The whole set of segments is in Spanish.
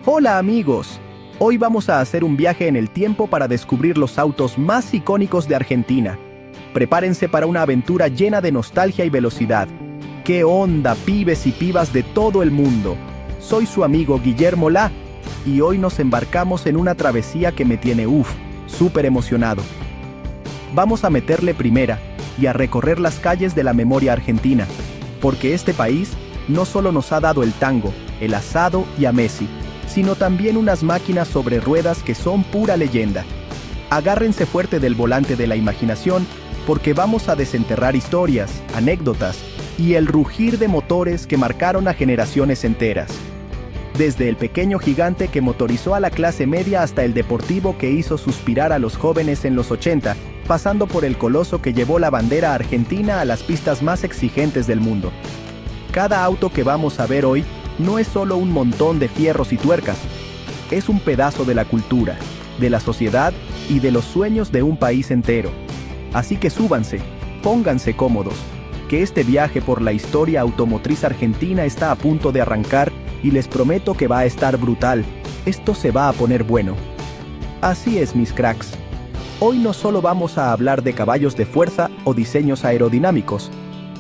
Hola amigos, hoy vamos a hacer un viaje en el tiempo para descubrir los autos más icónicos de Argentina. Prepárense para una aventura llena de nostalgia y velocidad. ¡Qué onda, pibes y pibas de todo el mundo! Soy su amigo Guillermo La, y hoy nos embarcamos en una travesía que me tiene súper emocionado. Vamos a meterle primera y a recorrer las calles de la memoria argentina, porque este país no solo nos ha dado el tango, el asado y a Messi, sino también unas máquinas sobre ruedas que son pura leyenda. Agárrense fuerte del volante de la imaginación, porque vamos a desenterrar historias, anécdotas y el rugir de motores que marcaron a generaciones enteras. Desde el pequeño gigante que motorizó a la clase media hasta el deportivo que hizo suspirar a los jóvenes en los 80, pasando por el coloso que llevó la bandera argentina a las pistas más exigentes del mundo. Cada auto que vamos a ver hoy no es solo un montón de fierros y tuercas, es un pedazo de la cultura, de la sociedad y de los sueños de un país entero. Así que súbanse, pónganse cómodos, que este viaje por la historia automotriz argentina está a punto de arrancar y les prometo que va a estar brutal. Esto se va a poner bueno. Así es, mis cracks. Hoy no solo vamos a hablar de caballos de fuerza o diseños aerodinámicos,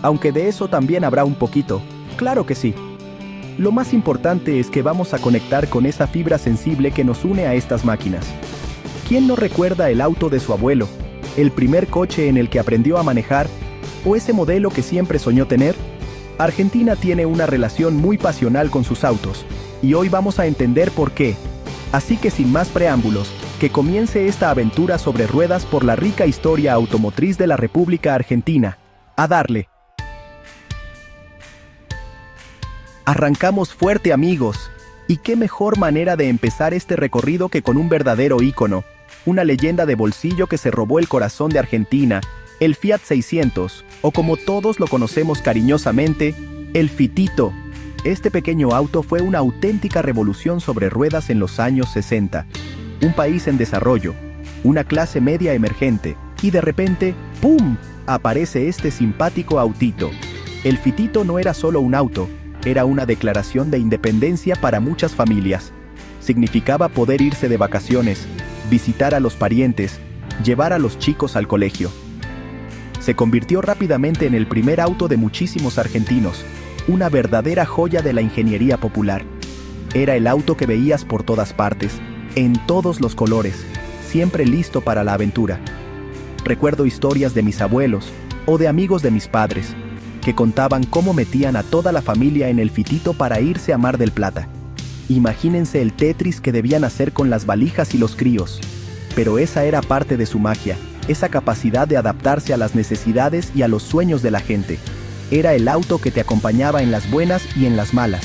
aunque de eso también habrá un poquito, claro que sí. Lo más importante es que vamos a conectar con esa fibra sensible que nos une a estas máquinas. ¿Quién no recuerda el auto de su abuelo, el primer coche en el que aprendió a manejar, o ese modelo que siempre soñó tener? Argentina tiene una relación muy pasional con sus autos, y hoy vamos a entender por qué. Así que sin más preámbulos, que comience esta aventura sobre ruedas por la rica historia automotriz de la República Argentina. ¡A darle! Arrancamos fuerte, amigos, y qué mejor manera de empezar este recorrido que con un verdadero ícono, una leyenda de bolsillo que se robó el corazón de Argentina, el Fiat 600, o como todos lo conocemos cariñosamente, el Fitito. Este pequeño auto fue una auténtica revolución sobre ruedas en los años 60. Un país en desarrollo, una clase media emergente, y de repente, ¡pum!, aparece este simpático autito. El Fitito no era solo un auto, era una declaración de independencia para muchas familias. Significaba poder irse de vacaciones, visitar a los parientes, llevar a los chicos al colegio. Se convirtió rápidamente en el primer auto de muchísimos argentinos, una verdadera joya de la ingeniería popular. Era el auto que veías por todas partes, en todos los colores, siempre listo para la aventura. Recuerdo historias de mis abuelos o de amigos de mis padres, que contaban cómo metían a toda la familia en el Fitito para irse a Mar del Plata. Imagínense el Tetris que debían hacer con las valijas y los críos. Pero esa era parte de su magia, esa capacidad de adaptarse a las necesidades y a los sueños de la gente. Era el auto que te acompañaba en las buenas y en las malas,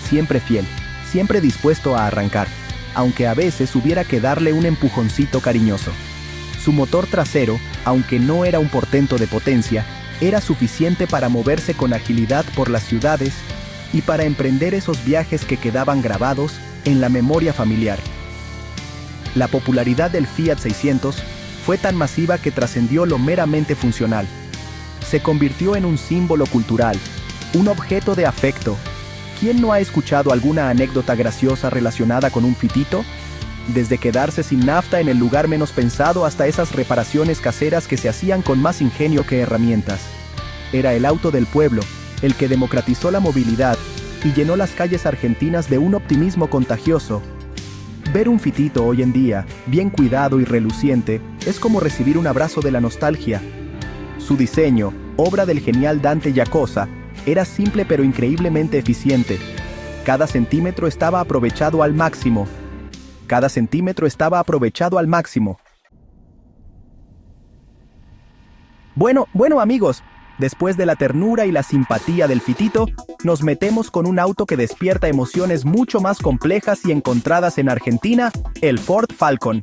siempre fiel, siempre dispuesto a arrancar, aunque a veces hubiera que darle un empujoncito cariñoso. Su motor trasero, aunque no era un portento de potencia, era suficiente para moverse con agilidad por las ciudades y para emprender esos viajes que quedaban grabados en la memoria familiar. La popularidad del Fiat 600 fue tan masiva que trascendió lo meramente funcional. Se convirtió en un símbolo cultural, un objeto de afecto. ¿Quién no ha escuchado alguna anécdota graciosa relacionada con un Fitito? Desde quedarse sin nafta en el lugar menos pensado hasta esas reparaciones caseras que se hacían con más ingenio que herramientas. Era el auto del pueblo, el que democratizó la movilidad y llenó las calles argentinas de un optimismo contagioso. Ver un Fitito hoy en día, bien cuidado y reluciente, es como recibir un abrazo de la nostalgia. Su diseño, obra del genial Dante Giacosa, era simple pero increíblemente eficiente. Cada centímetro estaba aprovechado al máximo. Cada centímetro estaba aprovechado al máximo. Bueno amigos, después de la ternura y la simpatía del Fitito, nos metemos con un auto que despierta emociones mucho más complejas y encontradas en Argentina, el Ford Falcon.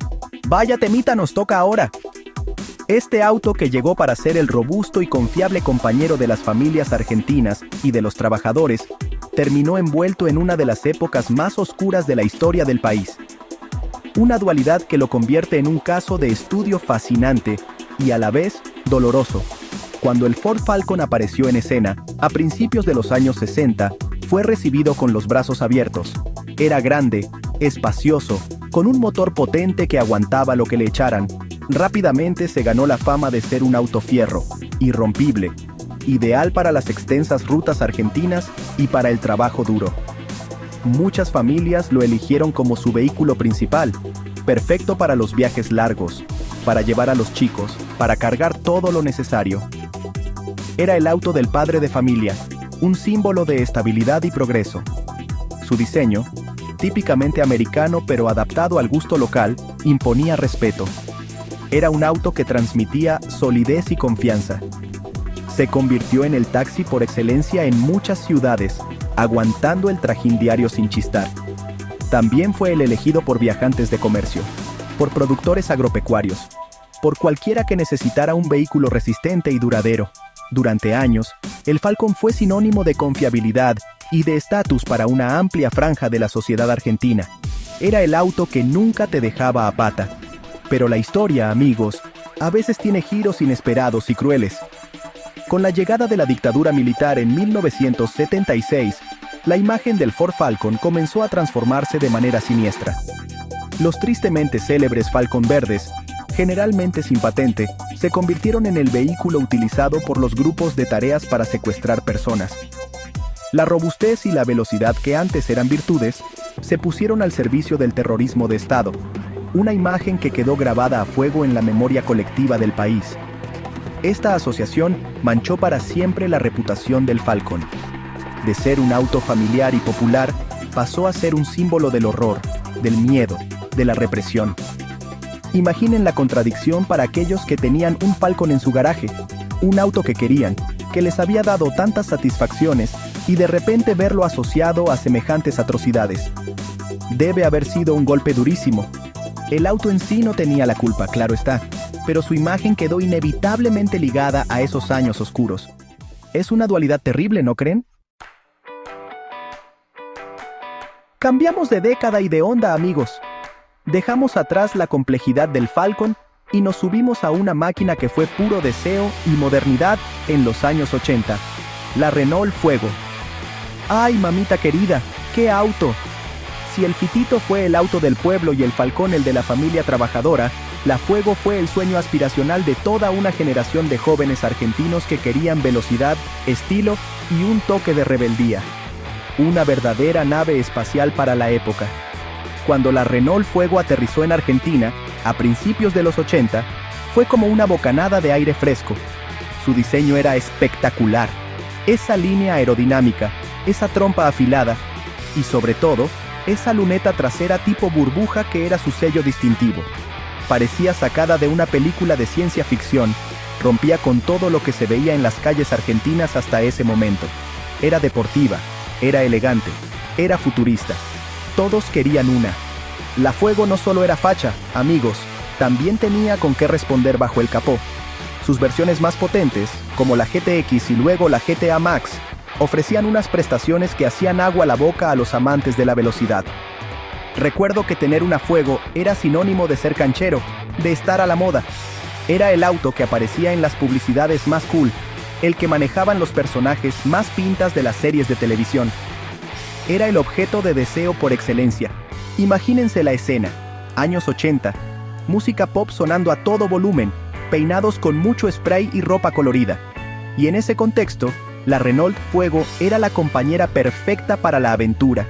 Vaya temita nos toca ahora. Este auto que llegó para ser el robusto y confiable compañero de las familias argentinas y de los trabajadores, terminó envuelto en una de las épocas más oscuras de la historia del país. Una dualidad que lo convierte en un caso de estudio fascinante y a la vez doloroso. Cuando el Ford Falcon apareció en escena, a principios de los años 60, fue recibido con los brazos abiertos. Era grande, espacioso, con un motor potente que aguantaba lo que le echaran. Rápidamente se ganó la fama de ser un auto fierro, irrompible, ideal para las extensas rutas argentinas y para el trabajo duro. Muchas familias lo eligieron como su vehículo principal, perfecto para los viajes largos, para llevar a los chicos, para cargar todo lo necesario. Era el auto del padre de familia, un símbolo de estabilidad y progreso. Su diseño, típicamente americano pero adaptado al gusto local, imponía respeto. Era un auto que transmitía solidez y confianza. Se convirtió en el taxi por excelencia en muchas ciudades, aguantando el trajín diario sin chistar. También fue el elegido por viajantes de comercio, por productores agropecuarios, por cualquiera que necesitara un vehículo resistente y duradero. Durante años, el Falcon fue sinónimo de confiabilidad y de estatus para una amplia franja de la sociedad argentina. Era el auto que nunca te dejaba a pata. Pero la historia, amigos, a veces tiene giros inesperados y crueles. Con la llegada de la dictadura militar en 1976, la imagen del Ford Falcon comenzó a transformarse de manera siniestra. Los tristemente célebres Falcon verdes, generalmente sin patente, se convirtieron en el vehículo utilizado por los grupos de tareas para secuestrar personas. La robustez y la velocidad que antes eran virtudes, se pusieron al servicio del terrorismo de Estado, una imagen que quedó grabada a fuego en la memoria colectiva del país. Esta asociación manchó para siempre la reputación del Falcon. De ser un auto familiar y popular, pasó a ser un símbolo del horror, del miedo, de la represión. Imaginen la contradicción para aquellos que tenían un Falcon en su garaje, un auto que querían, que les había dado tantas satisfacciones, y de repente verlo asociado a semejantes atrocidades. Debe haber sido un golpe durísimo. El auto en sí no tenía la culpa, claro está, pero su imagen quedó inevitablemente ligada a esos años oscuros. Es una dualidad terrible, ¿no creen? Cambiamos de década y de onda, amigos. Dejamos atrás la complejidad del Falcon y nos subimos a una máquina que fue puro deseo y modernidad en los años 80, la Renault Fuego. ¡Ay, mamita querida! ¡Qué auto! Si el Fitito fue el auto del pueblo y el Falcón el de la familia trabajadora, la Fuego fue el sueño aspiracional de toda una generación de jóvenes argentinos que querían velocidad, estilo y un toque de rebeldía. Una verdadera nave espacial para la época. Cuando la Renault Fuego aterrizó en Argentina, a principios de los 80, fue como una bocanada de aire fresco. Su diseño era espectacular. Esa línea aerodinámica, esa trompa afilada y, sobre todo, esa luneta trasera tipo burbuja que era su sello distintivo. Parecía sacada de una película de ciencia ficción, rompía con todo lo que se veía en las calles argentinas hasta ese momento. Era deportiva, era elegante, era futurista. Todos querían una. La Fuego no solo era facha, amigos, también tenía con qué responder bajo el capó. Sus versiones más potentes, como la GTX y luego la GTA Max, ofrecían unas prestaciones que hacían agua a la boca a los amantes de la velocidad. Recuerdo que tener una Fuego era sinónimo de ser canchero, de estar a la moda. Era el auto que aparecía en las publicidades más cool, el que manejaban los personajes más pintas de las series de televisión. Era el objeto de deseo por excelencia. Imagínense la escena, años 80, música pop sonando a todo volumen, peinados con mucho spray y ropa colorida. Y en ese contexto, la Renault Fuego era la compañera perfecta para la aventura.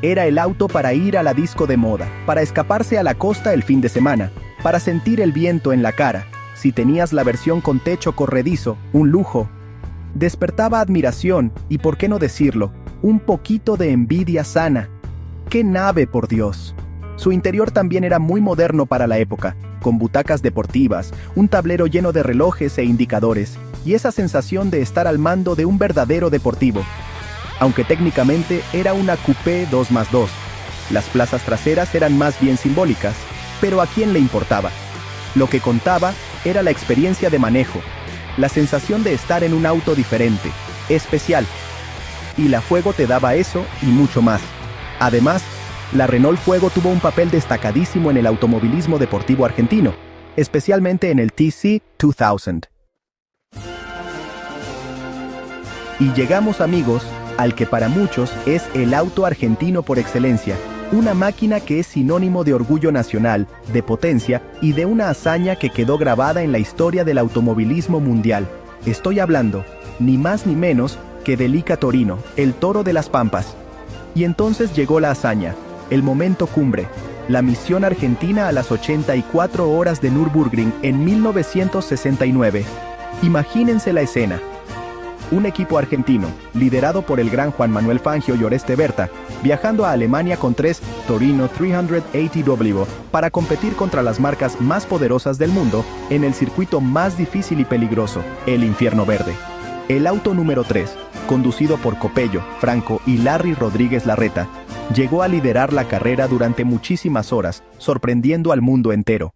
Era el auto para ir a la disco de moda, para escaparse a la costa el fin de semana, para sentir el viento en la cara. Si tenías la versión con techo corredizo, un lujo. Despertaba admiración y, por qué no decirlo, un poquito de envidia sana. ¡Qué nave, por Dios! Su interior también era muy moderno para la época, con butacas deportivas, un tablero lleno de relojes e indicadores, y esa sensación de estar al mando de un verdadero deportivo. Aunque técnicamente era una coupé 2+2. Las plazas traseras eran más bien simbólicas, pero ¿a quién le importaba? Lo que contaba era la experiencia de manejo, la sensación de estar en un auto diferente, especial. Y la Fuego te daba eso y mucho más. Además, la Renault Fuego tuvo un papel destacadísimo en el automovilismo deportivo argentino, especialmente en el TC 2000. Y llegamos, amigos, al que para muchos es el auto argentino por excelencia, Una máquina que es sinónimo de orgullo nacional, de potencia y de una hazaña que quedó grabada en la historia del automovilismo mundial. Estoy hablando, ni más ni menos, que del Ica Torino, el toro de las Pampas. Y entonces llegó la hazaña, el momento cumbre, la misión argentina a las 84 horas de Nürburgring en 1969. Imagínense la escena. Un equipo argentino, liderado por el gran Juan Manuel Fangio y Oreste Berta, viajando a Alemania con 3 Torino 380W para competir contra las marcas más poderosas del mundo en el circuito más difícil y peligroso, el Infierno Verde. El auto número 3, conducido por Copello, Franco y Larry Rodríguez Larreta, llegó a liderar la carrera durante muchísimas horas, sorprendiendo al mundo entero.